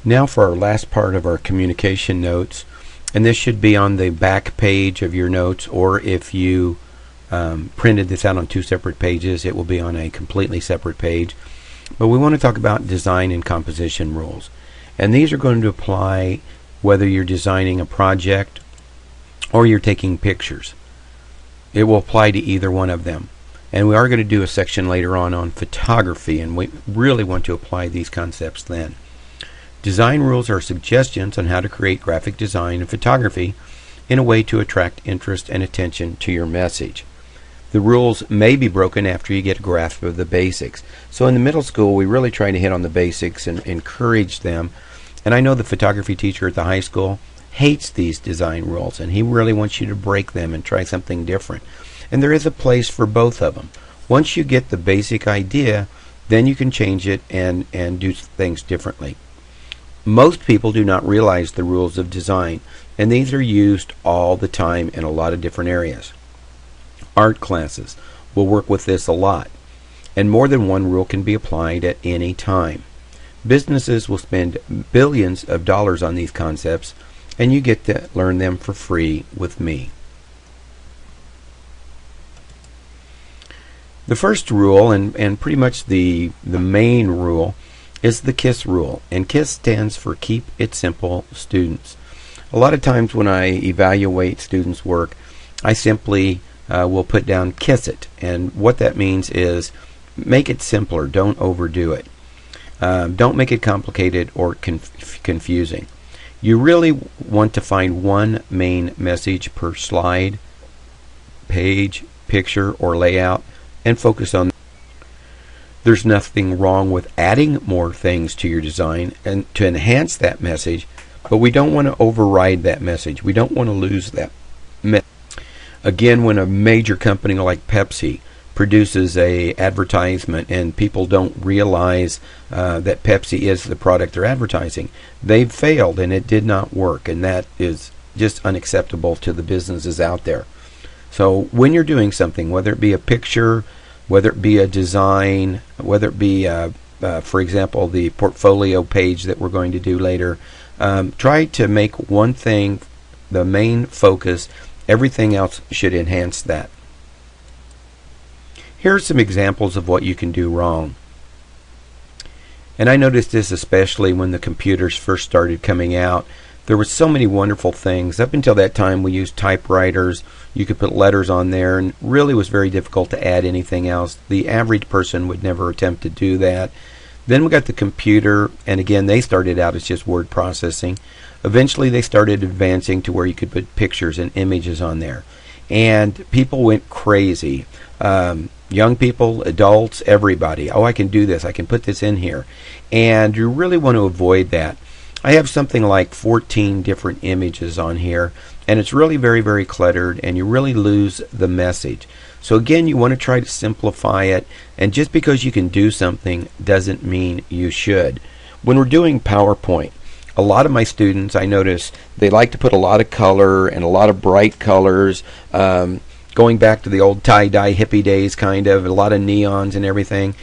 Now for our last part of our communication notes, and this should be on the back page of your notes, or if you printed this out on two separate pages, it will be on a completely separate page. But we want to talk about design and composition rules, and these are going to apply whether you're designing a project or you're taking pictures. It will apply to either one of them. And we are going to do a section later on photography, and we really want to apply these concepts then. Design rules are suggestions on how to create graphic design and photography in a way to attract interest and attention to your message. The rules may be broken after you get a grasp of the basics. So in the middle school, we really try to hit on the basics and encourage them. And I know the photography teacher at the high school hates these design rules, and he really wants you to break them and try something different. And there is a place for both of them. Once you get the basic idea, then you can change it and do things differently. Most people do not realize the rules of design, and these are used all the time in a lot of different areas. Art classes will work with this a lot, and more than one rule can be applied at any time. Businesses will spend billions of dollars on these concepts, and you get to learn them for free with me. The first rule, and pretty much the main rule, is the KISS rule, and KISS stands for Keep It Simple Students. A lot of times when I evaluate students' work, I simply will put down KISS it, and what that means is make it simpler, don't overdo it. Don't make it complicated or confusing. You really want to find one main message per slide, page, picture, or layout, and focus on. There's nothing wrong with adding more things to your design and to enhance that message, but we don't want to override that message. We don't want to lose that message. Again, when a major company like Pepsi produces a advertisement and people don't realize that Pepsi is the product they're advertising, they've failed and it did not work, and that is just unacceptable to the businesses out there. So when you're doing something, whether it be a picture, whether it be a design, whether it be, for example, the portfolio page that we're going to do later, try to make one thing the main focus. Everything else should enhance that. Here are some examples of what you can do wrong. And I noticed this especially when the computers first started coming out. There were so many wonderful things. Up until that time, we used typewriters. You could put letters on there, and really was very difficult to add anything else. The average person would never attempt to do that. Then we got the computer, and again, they started out as just word processing. Eventually, they started advancing to where you could put pictures and images on there. And people went crazy. Young people, adults, everybody. Oh, I can do this. I can put this in here. And you really want to avoid that. I have something like 14 different images on here, and it's really very, very cluttered, and you really lose the message. So again, you want to try to simplify it, and just because you can do something doesn't mean you should. When we're doing PowerPoint, a lot of my students, I notice, they like to put a lot of color and a lot of bright colors, going back to the old tie-dye hippie days kind of, a lot of neons and everything.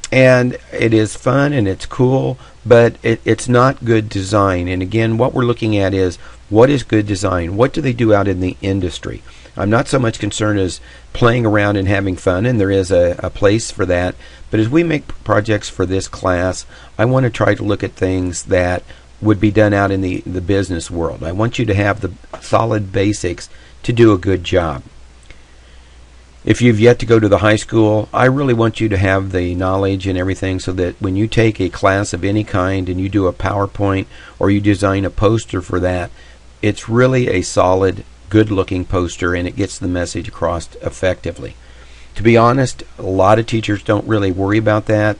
And it is fun and it's cool, but it's not good design. And again, what we're looking at is, what is good design? What do they do out in the industry? I'm not so much concerned as playing around and having fun, and there is a place for that. But as we make projects for this class, I want to try to look at things that would be done out in the business world. I want you to have the solid basics to do a good job. If you've yet to go to the high school, I really want you to have the knowledge and everything so that when you take a class of any kind and you do a PowerPoint or you design a poster for that, it's really a solid, good-looking poster, and it gets the message across effectively. To be honest, a lot of teachers don't really worry about that.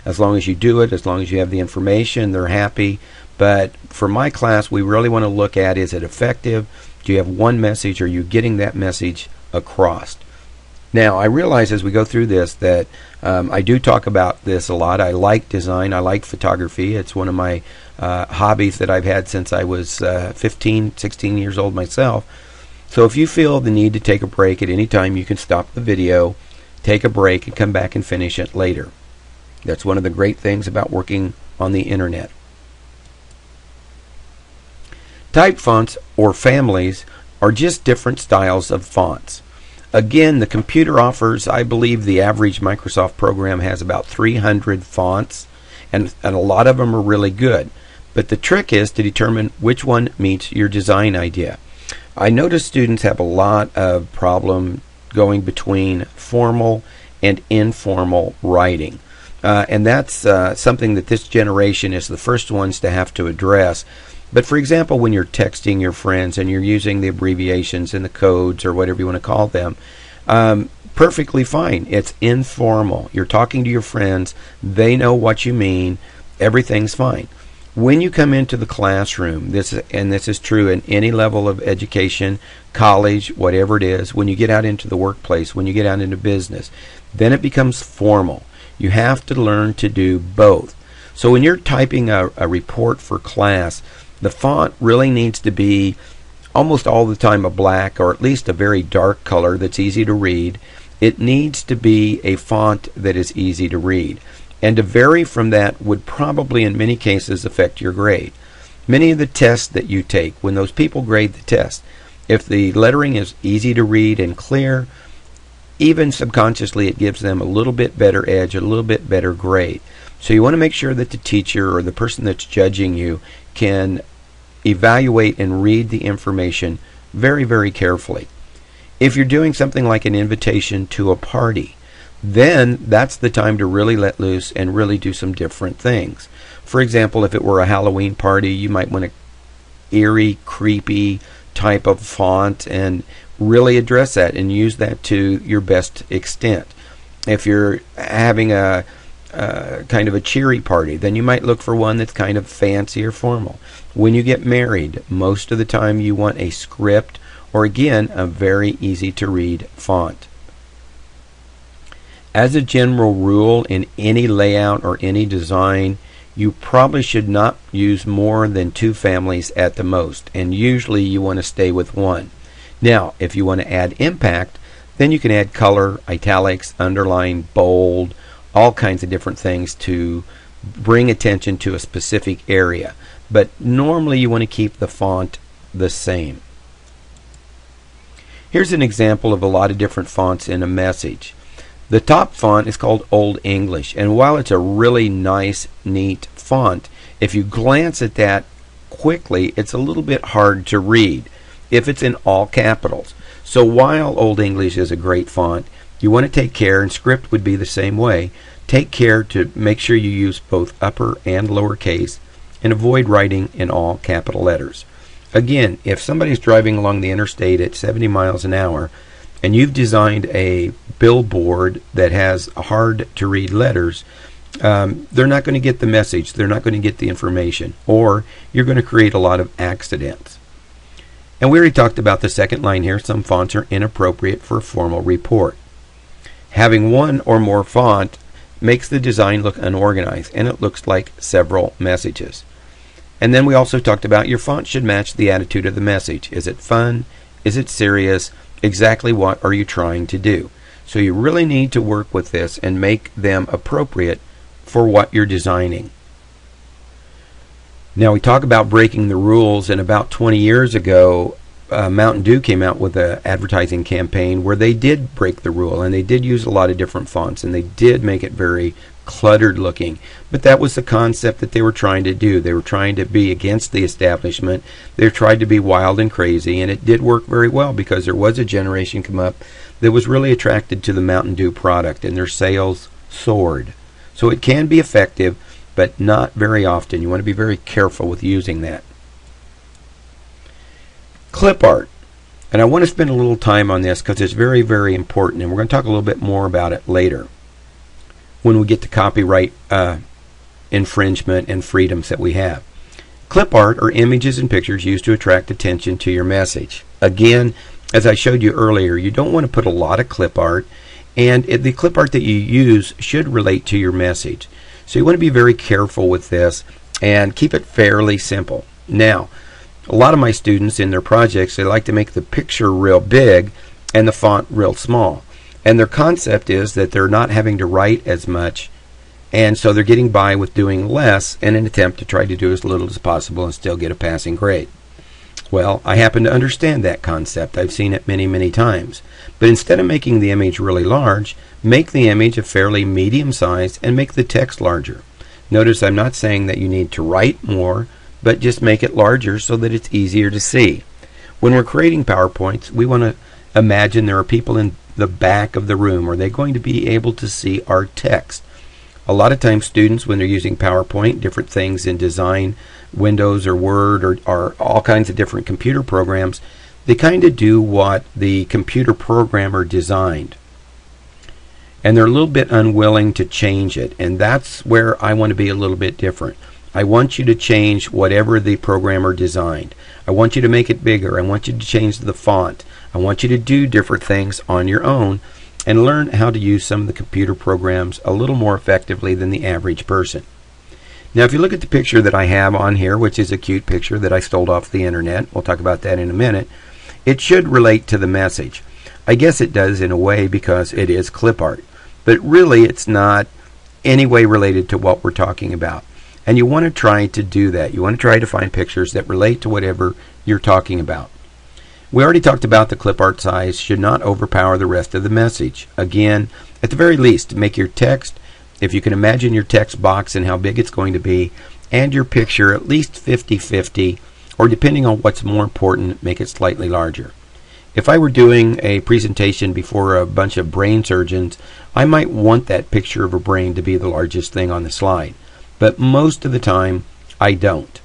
As long as you do it, as long as you have the information, they're happy. But for my class, we really want to look at, is it effective? Do you have one message? Are you getting that message across? Now, I realize as we go through this that I do talk about this a lot. I like design. I like photography. It's one of my hobbies that I've had since I was 15, 16 years old myself. So if you feel the need to take a break at any time, you can stop the video, take a break, and come back and finish it later. That's one of the great things about working on the internet. Type fonts, or families, are just different styles of fonts. Again, the computer offers, I believe the average Microsoft program has about 300 fonts, and a lot of them are really good. But the trick is to determine which one meets your design idea. I notice students have a lot of problem going between formal and informal writing. And that's something that this generation is the first ones to have to address. But for example, when you're texting your friends and you're using the abbreviations and the codes or whatever you want to call them, perfectly fine. It's informal. You're talking to your friends. They know what you mean. Everything's fine. When you come into the classroom, this is true in any level of education, college, whatever it is, when you get out into the workplace, when you get out into business, then it becomes formal. You have to learn to do both. So when you're typing a report for class, the font really needs to be almost all the time a black, or at least a very dark color that's easy to read. It needs to be a font that is easy to read. And to vary from that would probably in many cases affect your grade. Many of the tests that you take, when those people grade the test, if the lettering is easy to read and clear, even subconsciously it gives them a little bit better edge, a little bit better grade. So you want to make sure that the teacher or the person that's judging you can evaluate and read the information very, very carefully. If you're doing something like an invitation to a party, then that's the time to really let loose and really do some different things. For example, if it were a Halloween party, you might want a eerie, creepy type of font and really address that and use that to your best extent. If you're having a kind of a cheery party, then you might look for one that's kind of fancy or formal. When you get married, most of the time you want a script or, again, a very easy to read font. As a general rule, in any layout or any design, you probably should not use more than 2 families at the most, and usually you want to stay with one. Now, if you want to add impact, then you can add color, italics, underline, bold, all kinds of different things to bring attention to a specific area. But normally you want to keep the font the same. Here's an example of a lot of different fonts in a message. The top font is called Old English, and while it's a really nice, neat font, if you glance at that quickly, it's a little bit hard to read if it's in all capitals. So while Old English is a great font, you want to take care, and script would be the same way, take care to make sure you use both upper and lowercase and avoid writing in all capital letters. Again, if somebody's driving along the interstate at 70 miles an hour and you've designed a billboard that has hard to read letters, they're not going to get the message, they're not going to get the information, or you're going to create a lot of accidents. And we already talked about the second line here. Some fonts are inappropriate for a formal report. Having one or more font makes the design look unorganized, and it looks like several messages. And then we also talked about your font should match the attitude of the message. Is it fun? Is it serious? Exactly what are you trying to do? So you really need to work with this and make them appropriate for what you're designing. Now we talk about breaking the rules, and about 20 years ago Mountain Dew came out with an advertising campaign where they did break the rule, and they did use a lot of different fonts, and they did make it very cluttered looking. But that was the concept that they were trying to do. They were trying to be against the establishment. They tried to be wild and crazy, and it did work very well because there was a generation come up that was really attracted to the Mountain Dew product, and their sales soared. So it can be effective, but not very often. You want to be very careful with using that. Clip art. And I want to spend a little time on this because it's very, very important, and we're going to talk a little bit more about it later when we get to copyright infringement and freedoms that we have. Clip art are images and pictures used to attract attention to your message. Again, as I showed you earlier, you don't want to put a lot of clip art, and the clip art that you use should relate to your message. So you want to be very careful with this and keep it fairly simple. Now, a lot of my students in their projects, they like to make the picture real big and the font real small. And their concept is that they're not having to write as much, and so they're getting by with doing less in an attempt to try to do as little as possible and still get a passing grade. Well, I happen to understand that concept. I've seen it many, many times. But instead of making the image really large, make the image a fairly medium size and make the text larger. Notice I'm not saying that you need to write more, but just make it larger so that it's easier to see. When we're creating PowerPoints, we want to imagine there are people in the back of the room. Are they going to be able to see our text? A lot of times students, when they're using PowerPoint, different things in design, Windows or Word or all kinds of different computer programs, they kind of do what the computer programmer designed. And they're a little bit unwilling to change it. And that's where I want to be a little bit different. I want you to change whatever the programmer designed. I want you to make it bigger. I want you to change the font. I want you to do different things on your own and learn how to use some of the computer programs a little more effectively than the average person. Now, if you look at the picture that I have on here, which is a cute picture that I stole off the internet, we'll talk about that in a minute, it should relate to the message. I guess it does in a way because it is clip art, but really it's not any way related to what we're talking about. And you want to try to do that. You want to try to find pictures that relate to whatever you're talking about. We already talked about the clip art size should not overpower the rest of the message. Again, at the very least, make your text, if you can imagine your text box and how big it's going to be, and your picture at least 50-50, or depending on what's more important, make it slightly larger. If I were doing a presentation before a bunch of brain surgeons, I might want that picture of a brain to be the largest thing on the slide. But most of the time, I don't.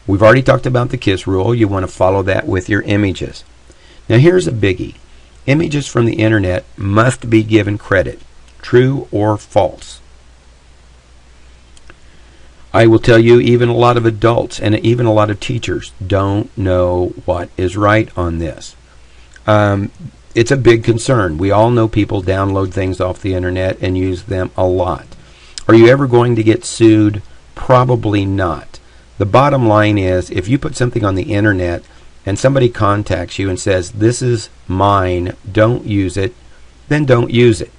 We've already talked about the KISS rule. You want to follow that with your images. Now here's a biggie. Images from the internet must be given credit, true or false. I will tell you, even a lot of adults and even a lot of teachers don't know what is right on this. It's a big concern. We all know people download things off the internet and use them a lot. Are you ever going to get sued? Probably not. The bottom line is, if you put something on the internet and somebody contacts you and says, this is mine, don't use it, then don't use it.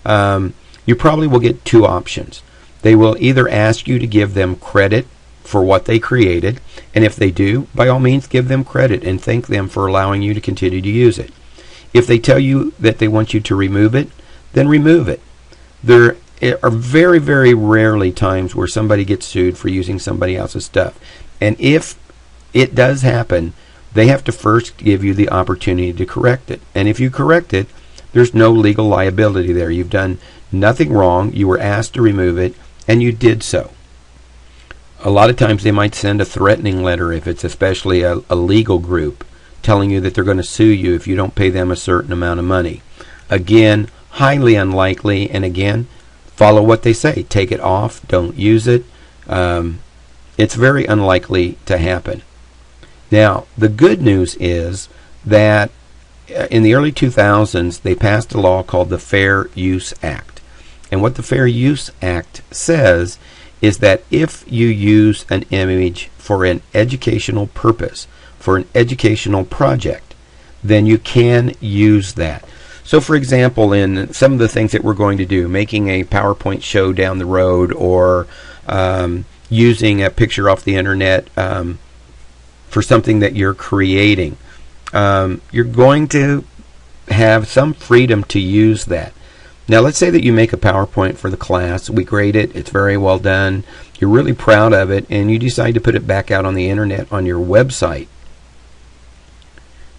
You probably will get two options. They will either ask you to give them credit for what they created, and if they do, by all means give them credit and thank them for allowing you to continue to use it. If they tell you that they want you to remove it, then remove it. There are very, very rarely times where somebody gets sued for using somebody else's stuff. And if it does happen, they have to first give you the opportunity to correct it. And if you correct it, there's no legal liability there. You've done nothing wrong. You were asked to remove it, and you did so. A lot of times they might send a threatening letter, if it's especially a legal group, telling you that they're going to sue you if you don't pay them a certain amount of money. Again, highly unlikely, and again, follow what they say. Take it off. Don't use it. It's very unlikely to happen. Now, the good news is that in the early 2000s, they passed a law called the Fair Use Act. And what the Fair Use Act says is that if you use an image for an educational purpose, for an educational project, then you can use that. So for example, in some of the things that we're going to do, making a PowerPoint show down the road, or using a picture off the internet for something that you're creating, you're going to have some freedom to use that. Now let's say that you make a PowerPoint for the class, we grade it, it's very well done, you're really proud of it, and you decide to put it back out on the internet on your website.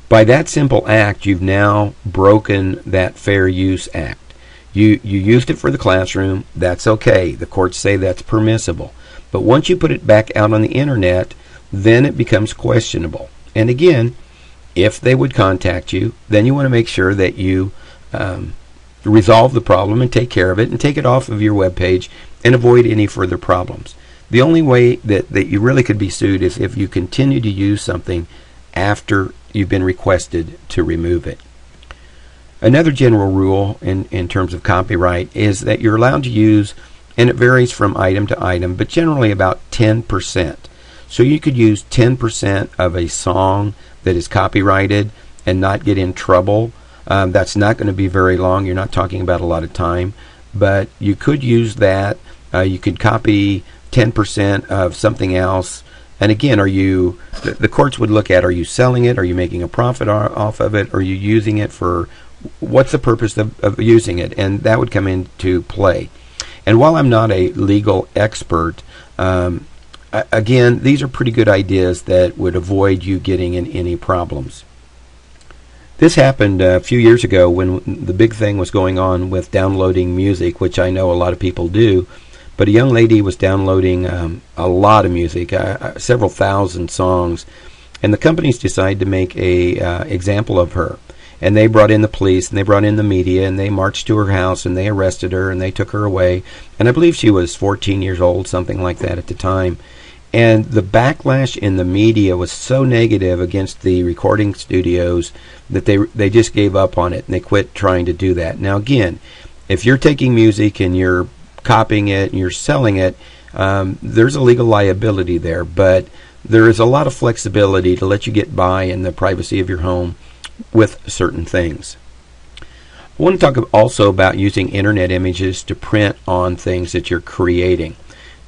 By that simple act, you've now broken that Fair Use Act. You used it for the classroom, that's okay. The courts say that's permissible. But once you put it back out on the internet, then it becomes questionable. And again, if they would contact you, then you want to make sure that you resolve the problem and take care of it and take it off of your web page and avoid any further problems. The only way that you really could be sued is if you continue to use something after you've been requested to remove it. Another general rule in terms of copyright is that you're allowed to use, and it varies from item to item, but generally about 10%. So you could use 10% of a song that is copyrighted and not get in trouble. That's not going to be very long. You're not talking about a lot of time, but you could use that. You could copy 10% of something else And again, the courts would look at, are you selling it? Are you making a profit off of it? Are you using it for, what's the purpose of using it? And that would come into play. And while I'm not a legal expert, again, these are pretty good ideas that would avoid you getting in any problems. This happened a few years ago when the big thing was going on with downloading music, which I know a lot of people do. But a young lady was downloading a lot of music, several thousand songs, and the companies decided to make a example of her. And they brought in the police, and they brought in the media, and they marched to her house, and they arrested her, and they took her away. And I believe she was 14 years old, something like that at the time. And the backlash in the media was so negative against the recording studios that they just gave up on it, and they quit trying to do that. Now again, if you're taking music and you're copying it and you're selling it, there's a legal liability there, but there is a lot of flexibility to let you get by in the privacy of your home with certain things. I want to talk also about using internet images to print on things that you're creating.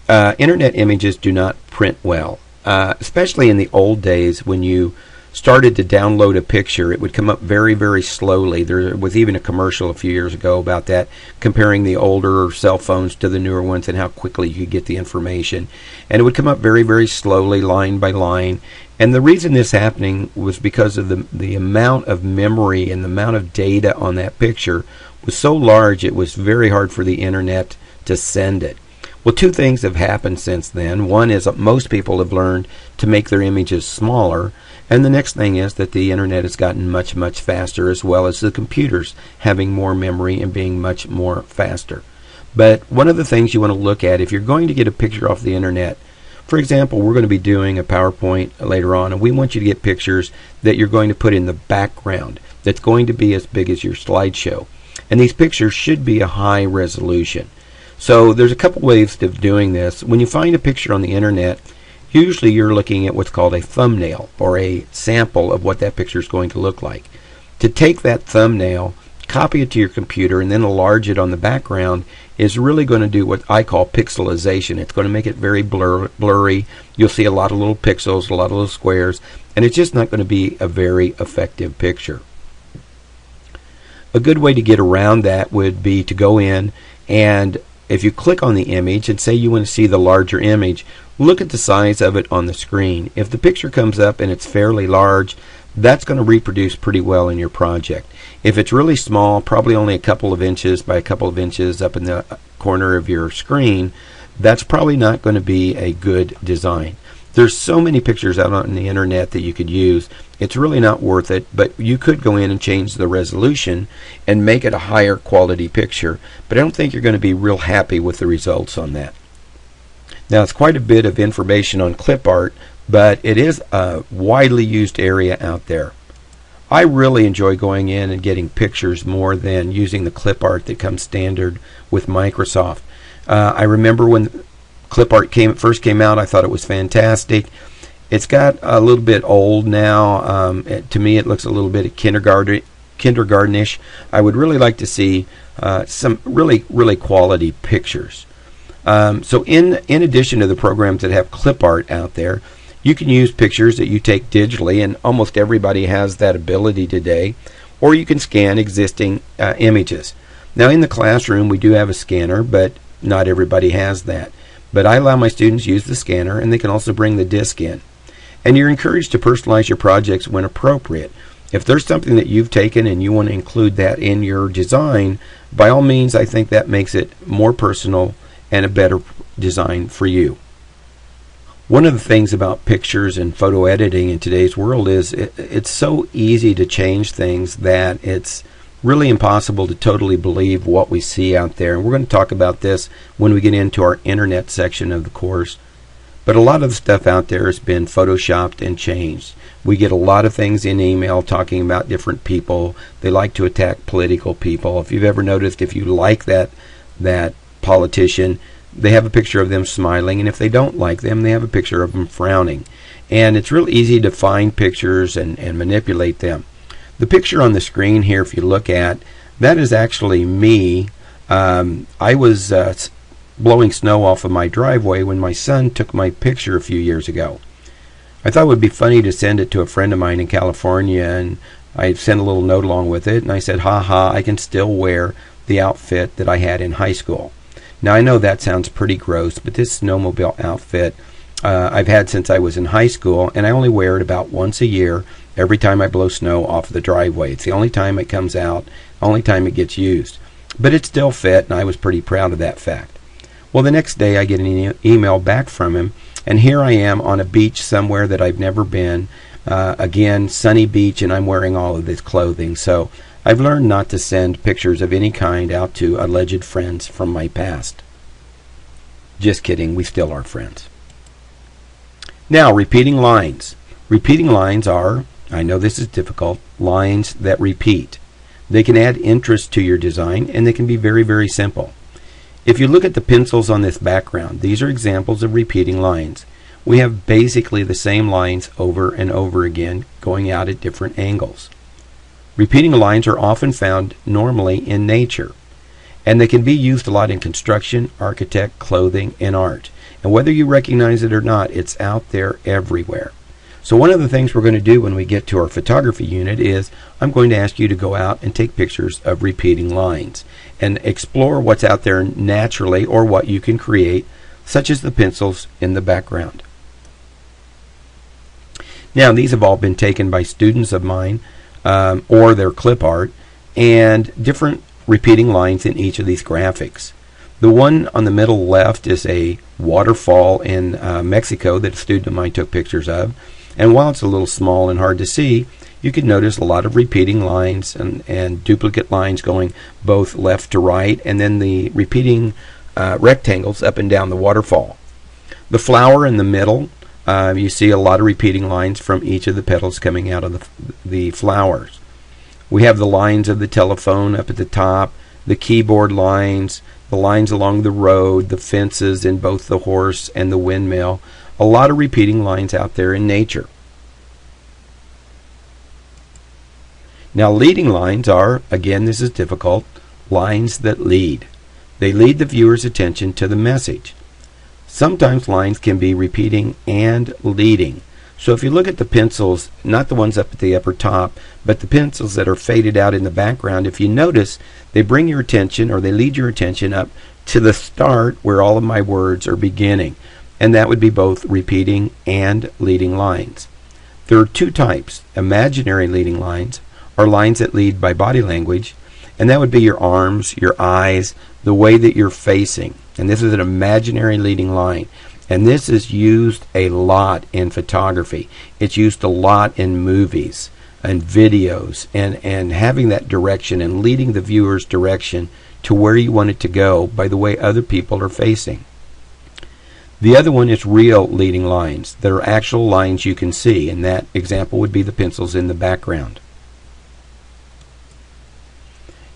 Internet images do not print well, especially in the old days when you started to download a picture. It would come up very, very slowly. There was even a commercial a few years ago about that, comparing the older cell phones to the newer ones and how quickly you could get the information. And it would come up very, very slowly, line by line. And the reason this happening was because of the amount of memory and the amount of data on that picture was so large, it was very hard for the internet to send it. Well, two things have happened since then. One is that most people have learned to make their images smaller, and the next thing is that the internet has gotten much, much faster, as well as the computers having more memory and being much more faster. But one of the things you want to look at if you're going to get a picture off the internet, for example, we're going to be doing a PowerPoint later on, and we want you to get pictures that you're going to put in the background that's going to be as big as your slideshow. And these pictures should be a high resolution. So there's a couple ways of doing this. When you find a picture on the internet, usually you're looking at what's called a thumbnail, or a sample of what that picture is going to look like. To take that thumbnail, copy it to your computer, and then enlarge it on the background is really going to do what I call pixelization. It's going to make it very blurry. You'll see a lot of little pixels, a lot of little squares, and it's just not going to be a very effective picture. A good way to get around that would be to go in, and if you click on the image and say you want to see the larger image, look at the size of it on the screen. If the picture comes up and it's fairly large, that's going to reproduce pretty well in your project. If it's really small, probably only a couple of inches by a couple of inches up in the corner of your screen, that's probably not going to be a good design. There's so many pictures out on the internet that you could use. It's really not worth it, but you could go in and change the resolution and make it a higher quality picture. But I don't think you're going to be real happy with the results on that. Now, it's quite a bit of information on clip art, but it is a widely used area out there. I really enjoy going in and getting pictures more than using the clip art that comes standard with Microsoft. I remember when clip art first came out, I thought it was fantastic. It's got a little bit old now. To me, it looks a little bit kindergartenish. I would really like to see some really quality pictures. So in addition to the programs that have clip art out there, you can use pictures that you take digitally, and almost everybody has that ability today, or you can scan existing images. Now in the classroom we do have a scanner, but not everybody has that. But I allow my students to use the scanner, and they can also bring the disk in. And you're encouraged to personalize your projects when appropriate. If there's something that you've taken and you want to include that in your design, by all means, I think that makes it more personal and a better design for you. One of the things about pictures and photo editing in today's world is it's so easy to change things that it's really impossible to totally believe what we see out there. And we're going to talk about this when we get into our internet section of the course. But a lot of the stuff out there has been photoshopped and changed. We get a lot of things in email talking about different people. They like to attack political people. If you've ever noticed, if you like that politician, they have a picture of them smiling, and if they don't like them, they have a picture of them frowning. And it's real easy to find pictures and manipulate them. The picture on the screen here, if you look at, that is actually me. I was blowing snow off of my driveway when my son took my picture a few years ago. I thought it would be funny to send it to a friend of mine in California, and I sent a little note along with it, and I said, ha ha, I can still wear the outfit that I had in high school. Now I know that sounds pretty gross, but this snowmobile outfit I've had since I was in high school, and I only wear it about once a year, every time I blow snow off the driveway. It's the only time it comes out, only time it gets used. But it still fit, and I was pretty proud of that fact. Well, the next day I get an email back from him, and here I am on a beach somewhere that I've never been. Again, sunny beach, and I'm wearing all of this clothing. So I've learned not to send pictures of any kind out to alleged friends from my past. Just kidding, we still are friends. Now, repeating lines. Repeating lines are, I know this is difficult, lines that repeat. They can add interest to your design, and they can be very, very simple. If you look at the pencils on this background, these are examples of repeating lines. We have basically the same lines over and over again, going out at different angles. Repeating lines are often found normally in nature, and they can be used a lot in construction, architect, clothing, and art. And whether you recognize it or not, it's out there everywhere. So one of the things we're going to do when we get to our photography unit is I'm going to ask you to go out and take pictures of repeating lines and explore what's out there naturally or what you can create, such as the pencils in the background. Now, these have all been taken by students of mine or their clip art, and different repeating lines in each of these graphics. The one on the middle left is a waterfall in Mexico that a student of mine took pictures of. And while it's a little small and hard to see, you can notice a lot of repeating lines and duplicate lines going both left to right, and then the repeating rectangles up and down the waterfall. The flower in the middle, you see a lot of repeating lines from each of the petals coming out of the flowers. We have the lines of the telephone up at the top, the keyboard lines, the lines along the road, the fences in both the horse and the windmill. A lot of repeating lines out there in nature. Now, leading lines are, again, this is difficult, lines that lead. They lead the viewer's attention to the message. Sometimes lines can be repeating and leading. So if you look at the pencils, not the ones up at the upper top, but the pencils that are faded out in the background, if you notice, they bring your attention, or they lead your attention up to the start where all of my words are beginning. And that would be both repeating and leading lines. There are two types. Imaginary leading lines are lines that lead by body language, and that would be your arms, your eyes, the way that you're facing. And this is an imaginary leading line. And this is used a lot in photography. It's used a lot in movies and videos, and having that direction and leading the viewer's direction to where you want it to go by the way other people are facing. The other one is real leading lines. That are actual lines you can see, and that example would be the pencils in the background.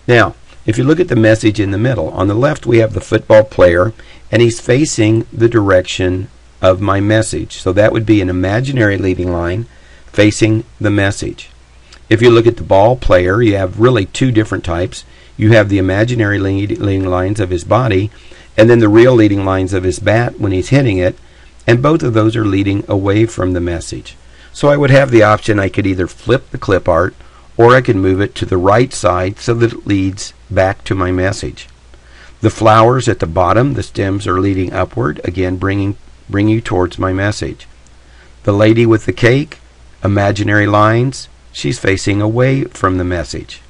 Now, if you look at the message in the middle, on the left we have the football player, and he's facing the direction of my message. So that would be an imaginary leading line facing the message. If you look at the ball player, you have really two different types. You have the imaginary leading lines of his body, and then the real leading lines of his bat when he's hitting it, and both of those are leading away from the message. So I would have the option, I could either flip the clip art, or I could move it to the right side so that it leads back to my message. The flowers at the bottom, the stems are leading upward, again bring you towards my message. The lady with the cake, imaginary lines, she's facing away from the message.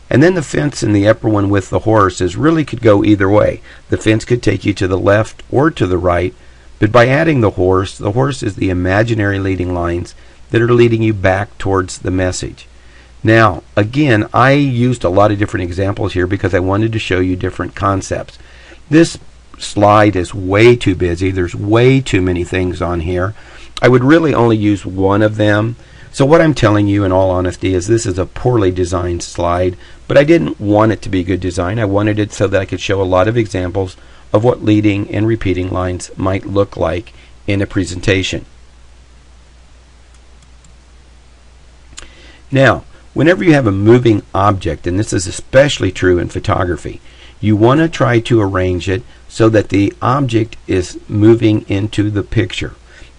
And then the fence in the upper one with the horse really could go either way. The fence could take you to the left or to the right, but by adding the horse is the imaginary leading lines that are leading you back towards the message. Now, again, I used a lot of different examples here because I wanted to show you different concepts. This slide is way too busy. There's way too many things on here. I would really only use one of them. So what I'm telling you in all honesty is this is a poorly designed slide, but I didn't want it to be good design. I wanted it so that I could show a lot of examples of what leading and repeating lines might look like in a presentation. Now, whenever you have a moving object, and this is especially true in photography, you want to try to arrange it so that the object is moving into the picture.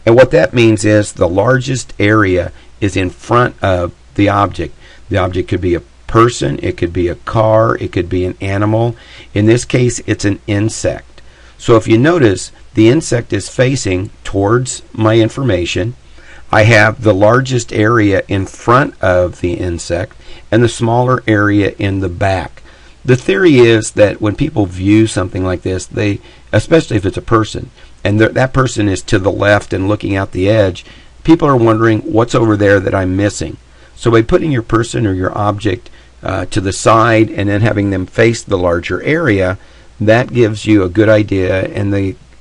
And what that means is the largest area is in front of the object. The object could be a person, it could be a car, it could be an animal. In this case, it's an insect. So if you notice, the insect is facing towards my information. I have the largest area in front of the insect and the smaller area in the back. The theory is that when people view something like this, especially if it's a person, and that person is to the left and looking out the edge, people are wondering what's over there that I'm missing. So by putting your person or your object to the side and then having them face the larger area, that gives you a good idea, and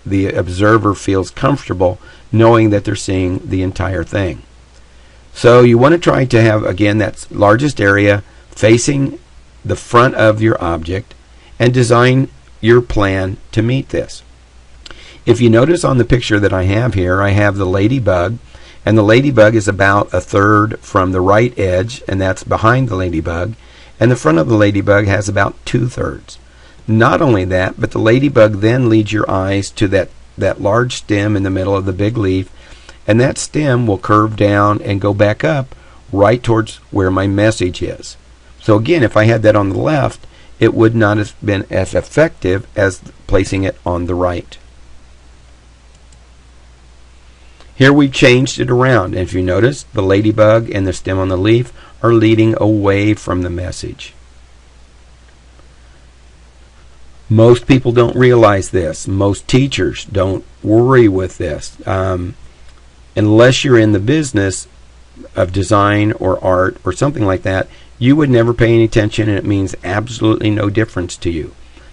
the observer feels comfortable knowing that they're seeing the entire thing. So you want to try to have, again, that largest area facing the front of your object and design your plan to meet this. If you notice on the picture that I have here, I have the ladybug, and the ladybug is about a third from the right edge, and that's behind the ladybug, and the front of the ladybug has about 2/3. Not only that, but the ladybug then leads your eyes to that large stem in the middle of the big leaf, and that stem will curve down and go back up right towards where my message is. So again, if I had that on the left, it would not have been as effective as placing it on the right. Here we've changed it around, and if you notice, the ladybug and the stem on the leaf are leading away from the message. Most people don't realize this. Most teachers don't worry with this. Unless you're in the business of design or art or something like that, you would never pay any attention, and it means absolutely no difference to you.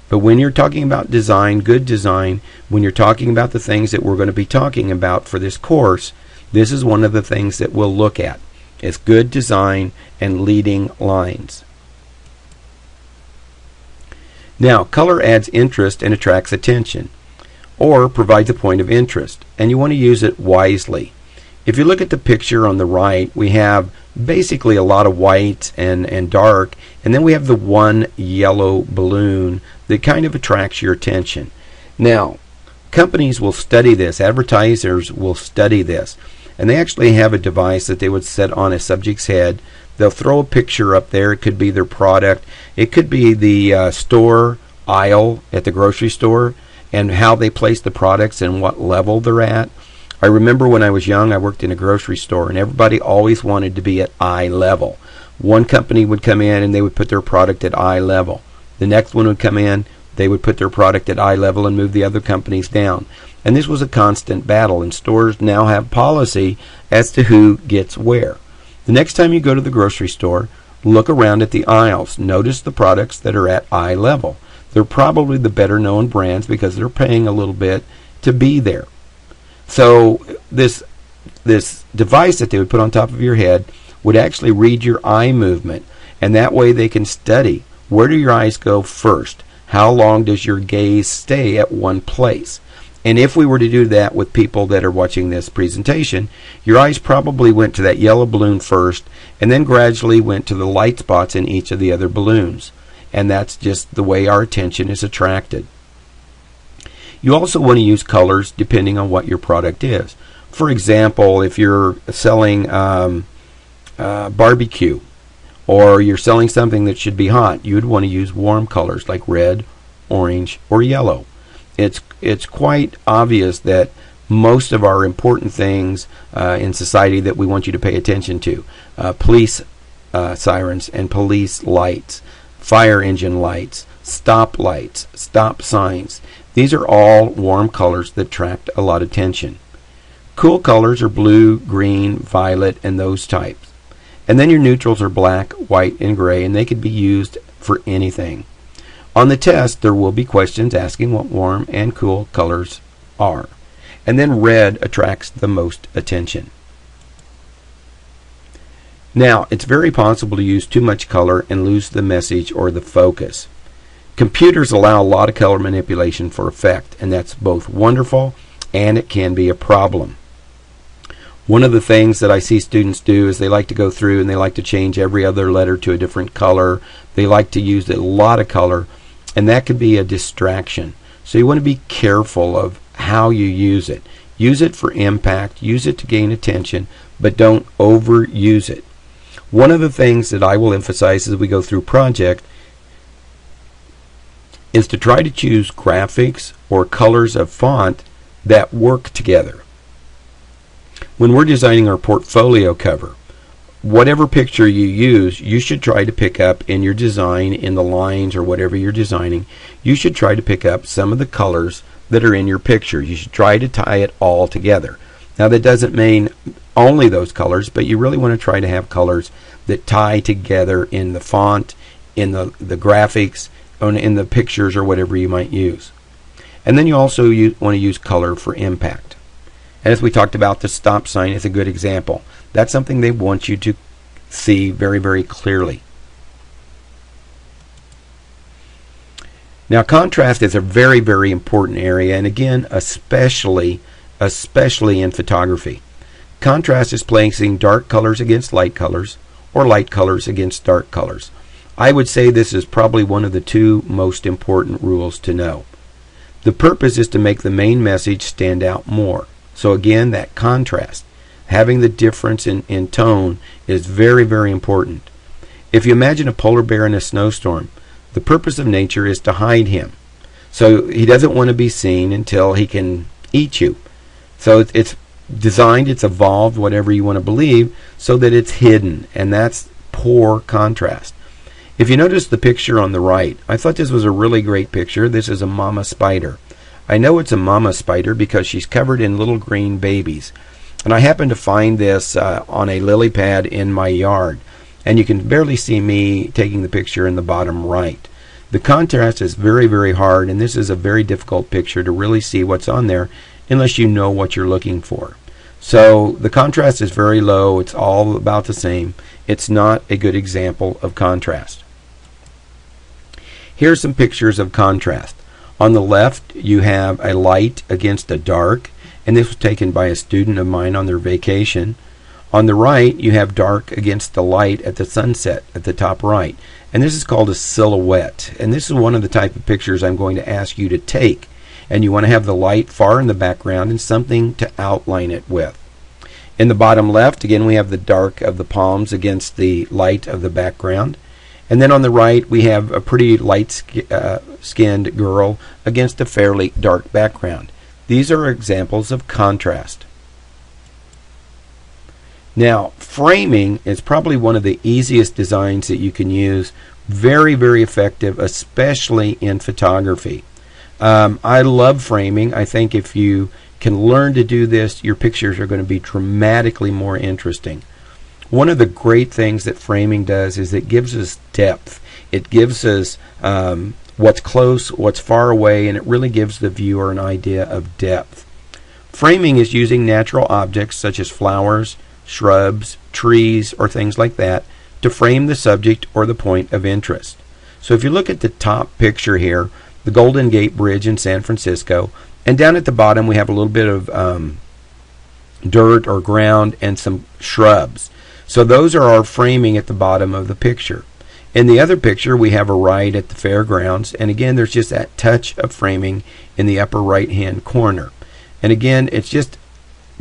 But when you're talking about design, good design, when you're talking about the things that we're going to be talking about for this course, this is one of the things that we'll look at. It's good design and leading lines. Now, color adds interest and attracts attention, or provides a point of interest, and you want to use it wisely. If you look at the picture on the right, we have basically a lot of white and dark, and then we have the one yellow balloon that kind of attracts your attention. Now, companies will study this, advertisers will study this, and they actually have a device that they would set on a subject's head. They'll throw a picture up there. It could be their product. It could be the store aisle at the grocery store and how they place the products and what level they're at. I remember when I was young, I worked in a grocery store, and everybody always wanted to be at eye level. One company would come in and they would put their product at eye level. The next one would come in, they would put their product at eye level and move the other companies down. And this was a constant battle, and stores now have policy as to who gets where. The next time you go to the grocery store, look around at the aisles. Notice the products that are at eye level. They're probably the better known brands because they're paying a little bit to be there. So this device that they would put on top of your head would actually read your eye movement, and that way they can study where do your eyes go first. How long does your gaze stay at one place? And if we were to do that with people that are watching this presentation, your eyes probably went to that yellow balloon first and then gradually went to the light spots in each of the other balloons. And that's just the way our attention is attracted. You also want to use colors depending on what your product is. For example, if you're selling barbecue, or you're selling something that should be hot, you would want to use warm colors like red, orange, or yellow. It's quite obvious that most of our important things in society that we want you to pay attention to, police sirens and police lights, fire engine lights, stop lights, stop signs, these are all warm colors that attract a lot of attention. Cool colors are blue, green, violet, and those types. And then your neutrals are black, white, and gray, and they could be used for anything. On the test, there will be questions asking what warm and cool colors are. And then red attracts the most attention. Now, it's very possible to use too much color and lose the message or the focus. Computers allow a lot of color manipulation for effect, and that's both wonderful and it can be a problem. One of the things that I see students do is they like to go through and they like to change every other letter to a different color. They like to use a lot of color, and that could be a distraction. So you want to be careful of how you use it. Use it for impact, use it to gain attention, but don't overuse it. One of the things that I will emphasize as we go through project is to try to choose graphics or colors of font that work together. When we're designing our portfolio cover, whatever picture you use, you should try to pick up in your design, in the lines or whatever you're designing, you should try to pick up some of the colors that are in your picture. You should try to tie it all together. Now that doesn't mean only those colors, but you really want to try to have colors that tie together in the font, in the graphics, in the pictures or whatever you might use. And then you also want to use color for impact. And as we talked about, the stop sign is a good example. That's something they want you to see very, very clearly. Now contrast is a very, very important area, and again, especially in photography. Contrast is placing dark colors against light colors, or light colors against dark colors. I would say this is probably one of the two most important rules to know. The purpose is to make the main message stand out more. So again, that contrast, having the difference in tone is very, very important. If you imagine a polar bear in a snowstorm, the purpose of nature is to hide him. So he doesn't want to be seen until he can eat you. So it's designed, it's evolved, whatever you want to believe, so that it's hidden, and that's poor contrast. If you notice the picture on the right, I thought this was a really great picture. This is a mama spider. I know it's a mama spider because she's covered in little green babies. And I happened to find this on a lily pad in my yard. And you can barely see me taking the picture in the bottom right. The contrast is very, very hard, and this is a very difficult picture to really see what's on there unless you know what you're looking for. So the contrast is very low. It's all about the same. It's not a good example of contrast. Here's some pictures of contrast. On the left, you have a light against a dark, and this was taken by a student of mine on their vacation. On the right, you have dark against the light at the sunset at the top right. And this is called a silhouette. And this is one of the type of pictures I'm going to ask you to take. And you want to have the light far in the background and something to outline it with. In the bottom left, again, we have the dark of the palms against the light of the background. And then on the right, we have a pretty light-skinned girl against a fairly dark background. These are examples of contrast. Now, framing is probably one of the easiest designs that you can use. Very, very effective, especially in photography. I love framing. I think if you can learn to do this, your pictures are going to be dramatically more interesting. One of the great things that framing does is it gives us depth. It gives us what's close, what's far away, and it really gives the viewer an idea of depth. Framing is using natural objects such as flowers, shrubs, trees, or things like that to frame the subject or the point of interest. So if you look at the top picture here, the Golden Gate Bridge in San Francisco, and down at the bottom we have a little bit of dirt or ground and some shrubs. So those are our framing at the bottom of the picture. In the other picture we have a ride at the fairgrounds, and again there's just that touch of framing in the upper right hand corner. And again, it's just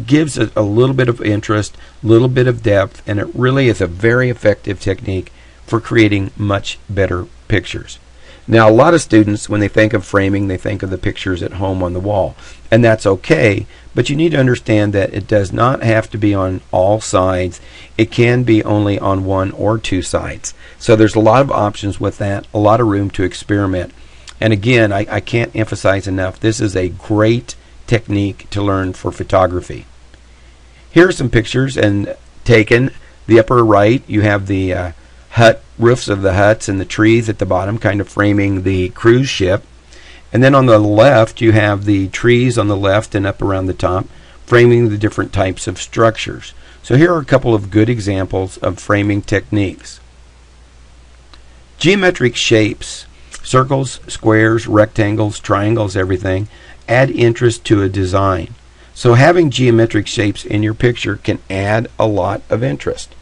gives it a little bit of interest, a little bit of depth, and it really is a very effective technique for creating much better pictures. Now, a lot of students, when they think of framing, they think of the pictures at home on the wall, and that's okay, but you need to understand that it does not have to be on all sides. It can be only on one or two sides. So there's a lot of options with that, a lot of room to experiment. And again, I can't emphasize enough, this is a great technique to learn for photography. Here are some pictures and taken. The upper right, you have the roofs of the huts and the trees at the bottom, kind of framing the cruise ship. And then on the left, you have the trees on the left and up around the top, framing the different types of structures. So here are a couple of good examples of framing techniques. Geometric shapes, circles, squares, rectangles, triangles, everything, add interest to a design. So having geometric shapes in your picture can add a lot of interest.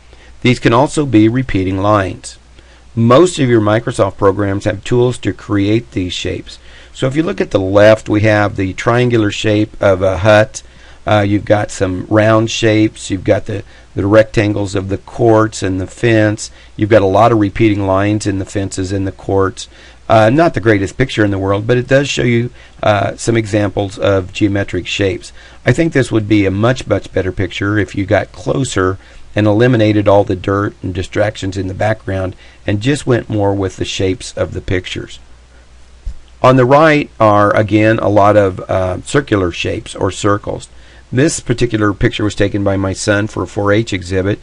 These can also be repeating lines. Most of your Microsoft programs have tools to create these shapes. So if you look at the left, we have the triangular shape of a hut. You've got some round shapes. You've got the rectangles of the courts and the fence. You've got a lot of repeating lines in the fences and the courts. Not the greatest picture in the world, but it does show you some examples of geometric shapes. I think this would be a much better picture if you got closer and eliminated all the dirt and distractions in the background and just went more with the shapes of the pictures. On the right are, again, a lot of circular shapes or circles. This particular picture was taken by my son for a 4-H exhibit.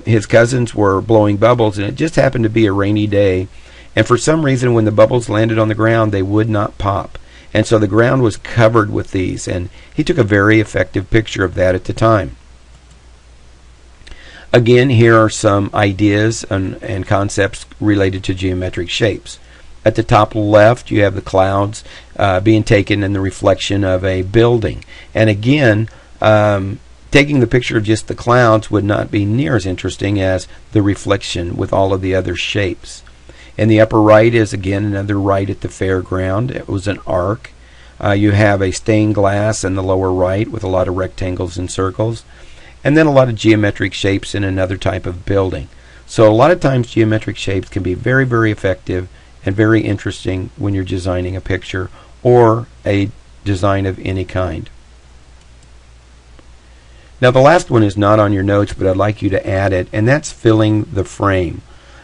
His cousins were blowing bubbles, and it just happened to be a rainy day. And for some reason, when the bubbles landed on the ground, they would not pop. And so the ground was covered with these, and he took a very effective picture of that at the time. Again, here are some ideas and concepts related to geometric shapes. At the top left, you have the clouds being taken in the reflection of a building. And again, taking the picture of just the clouds would not be near as interesting as the reflection with all of the other shapes. In the upper right is, again, another right at the fairground. It was an arc. You have a stained glass in the lower right with a lot of rectangles and circles. And then a lot of geometric shapes in another type of building. So a lot of times geometric shapes can be very effective and very interesting when you're designing a picture or a design of any kind. Now the last one is not on your notes, but I'd like you to add it, and that's filling the frame.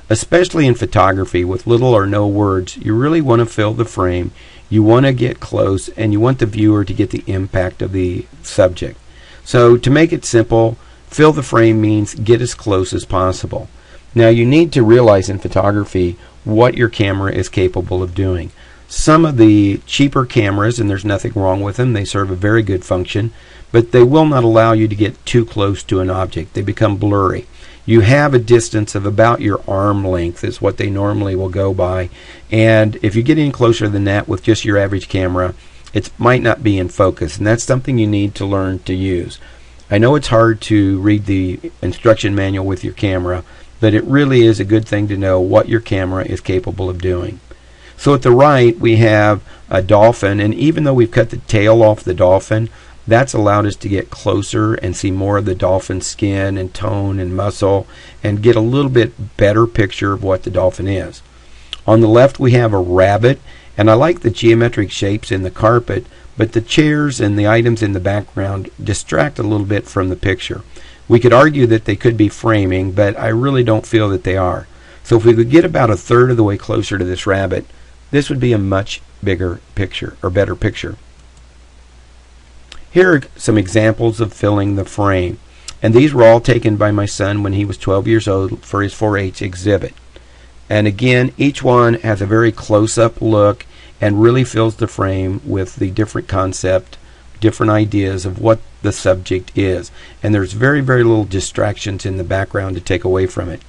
Especially in photography with little or no words, you really want to fill the frame. You want to get close, and you want the viewer to get the impact of the subject. So to make it simple, fill the frame means get as close as possible. Now you need to realize in photography what your camera is capable of doing. Some of the cheaper cameras, and there's nothing wrong with them, they serve a very good function, but they will not allow you to get too close to an object. They become blurry. You have a distance of about your arm length is what they normally will go by, and if you get any closer than that with just your average camera, it might not be in focus, and that's something you need to learn to use. I know it's hard to read the instruction manual with your camera, but it really is a good thing to know what your camera is capable of doing. So at the right we have a dolphin, and even though we've cut the tail off the dolphin, that's allowed us to get closer and see more of the dolphin skin and tone and muscle and get a little bit better picture of what the dolphin is. On the left we have a rabbit, and I like the geometric shapes in the carpet, but the chairs and the items in the background distract a little bit from the picture. We could argue that they could be framing, but I really don't feel that they are. So if we could get about a third of the way closer to this rabbit, this would be a much bigger picture, or better picture. Here are some examples of filling the frame, and these were all taken by my son when he was 12 years old for his 4-H exhibit. And again, each one has a very close-up look and really fills the frame with the different concept, different ideas of what the subject is. And there's very little distractions in the background to take away from it.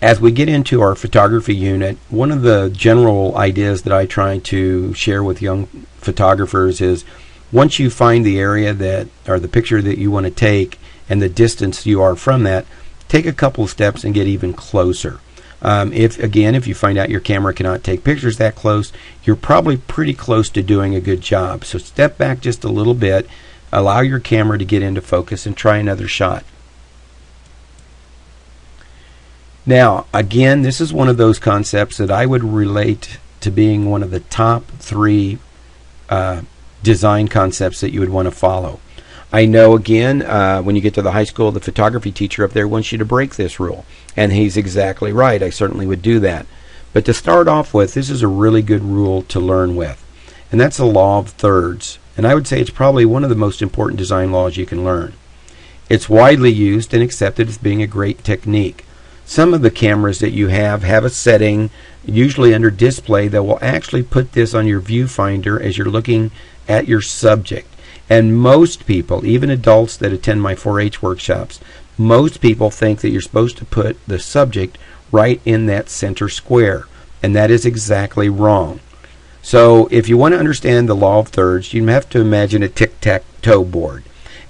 As we get into our photography unit, one of the general ideas that I try to share with young photographers is once you find the area that, or the picture that you want to take and the distance you are from that, take a couple of steps and get even closer. If you find out your camera cannot take pictures that close, you're probably pretty close to doing a good job. So step back just a little bit, allow your camera to get into focus, and try another shot. Now, again, this is one of those concepts that I would relate to being one of the top 3 design concepts that you would want to follow. I know, again, when you get to the high school, the photography teacher up there wants you to break this rule. And he's exactly right. I certainly would do that. But to start off with, this is a really good rule to learn with. And that's the law of thirds. And I would say it's probably one of the most important design laws you can learn. It's widely used and accepted as being a great technique. Some of the cameras that you have a setting, usually under display, that will actually put this on your viewfinder as you're looking at your subject. And most people, even adults that attend my 4-H workshops, most people think that you're supposed to put the subject right in that center square, and that is exactly wrong. So if you want to understand the law of thirds, you have to imagine a tic-tac-toe board.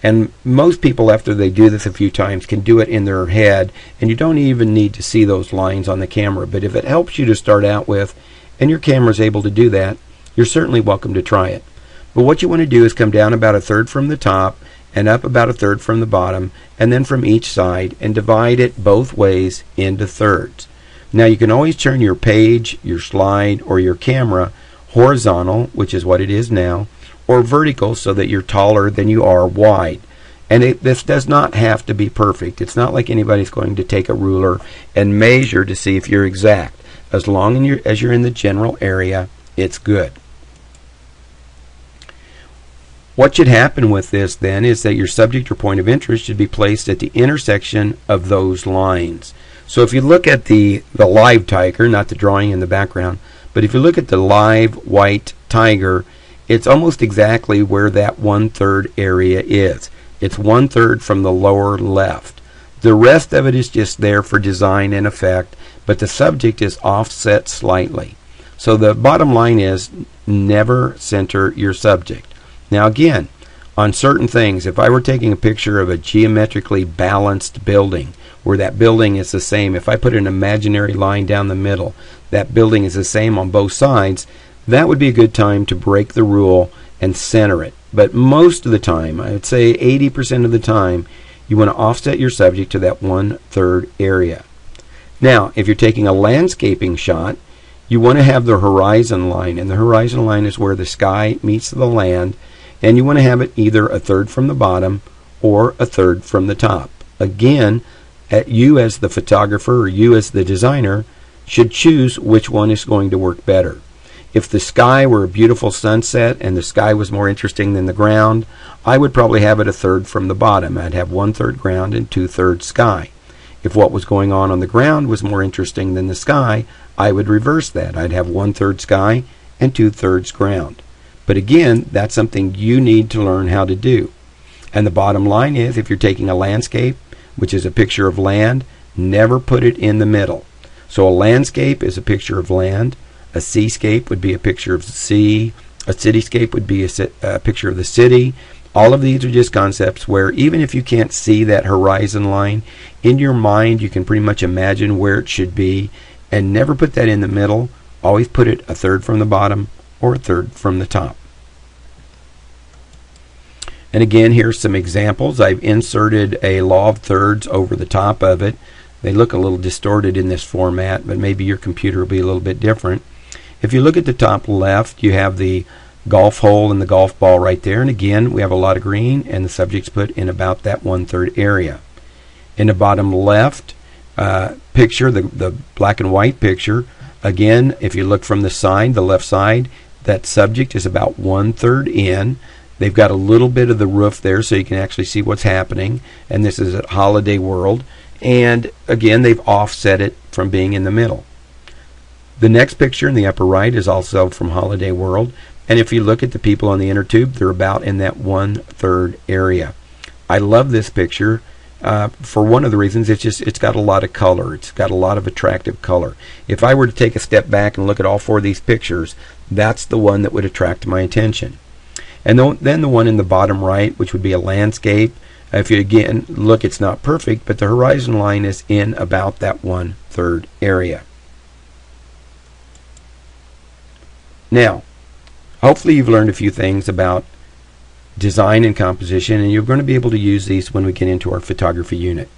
And most people, after they do this a few times, can do it in their head, and you don't even need to see those lines on the camera. But if it helps you to start out with, and your camera is able to do that, you're certainly welcome to try it. But what you want to do is come down about a third from the top and up about a third from the bottom, and then from each side, and divide it both ways into thirds. Now you can always turn your page, your slide, or your camera horizontal, which is what it is now, or vertical so that you're taller than you are wide. And this does not have to be perfect. It's not like anybody's going to take a ruler and measure to see if you're exact. As long as you're in the general area, it's good. What should happen with this then is that your subject or point of interest should be placed at the intersection of those lines. So if you look at the live tiger, not the drawing in the background, but if you look at the live white tiger, it's almost exactly where that 1/3 area is. It's 1/3 from the lower left. The rest of it is just there for design and effect, but the subject is offset slightly. So the bottom line is never center your subject. Now again, on certain things, if I were taking a picture of a geometrically balanced building, where that building is the same, if I put an imaginary line down the middle, that building is the same on both sides, that would be a good time to break the rule and center it. But most of the time, I would say 80% of the time, you want to offset your subject to that 1/3 area. Now, if you're taking a landscaping shot, you want to have the horizon line, and the horizon line is where the sky meets the land, and you want to have it either a third from the bottom or a third from the top. Again, you as the photographer or you as the designer should choose which one is going to work better. If the sky were a beautiful sunset and the sky was more interesting than the ground, I would probably have it a third from the bottom. I'd have 1/3 ground and 2/3 sky. If what was going on the ground was more interesting than the sky, I would reverse that. I'd have 1/3 sky and 2/3 ground. But again, that's something you need to learn how to do. And the bottom line is, if you're taking a landscape, which is a picture of land, never put it in the middle. So a landscape is a picture of land. A seascape would be a picture of the sea. A cityscape would be a picture of the city. All of these are just concepts where even if you can't see that horizon line, in your mind you can pretty much imagine where it should be, and never put that in the middle. Always put it a third from the bottom or a third from the top. And again, here's some examples. I've inserted a law of thirds over the top of it. They look a little distorted in this format, but maybe your computer will be a little bit different. If you look at the top left, you have the golf hole and the golf ball right there. And again, we have a lot of green, and the subject's put in about that 1/3 area. In the bottom left picture, the black and white picture, again, if you look from the side, the left side, that subject is about 1/3 in. They've got a little bit of the roof there so you can actually see what's happening. And this is at Holiday World. And again, they've offset it from being in the middle. The next picture in the upper right is also from Holiday World. And if you look at the people on the inner tube, they're about in that 1/3 area. I love this picture for one of the reasons. It's got a lot of color. It's got a lot of attractive color. If I were to take a step back and look at all four of these pictures, that's the one that would attract my attention. And then the one in the bottom right, which would be a landscape. If you again look, it's not perfect, but the horizon line is in about that 1/3 area. Now, hopefully you've learned a few things about design and composition, and you're going to be able to use these when we get into our photography unit.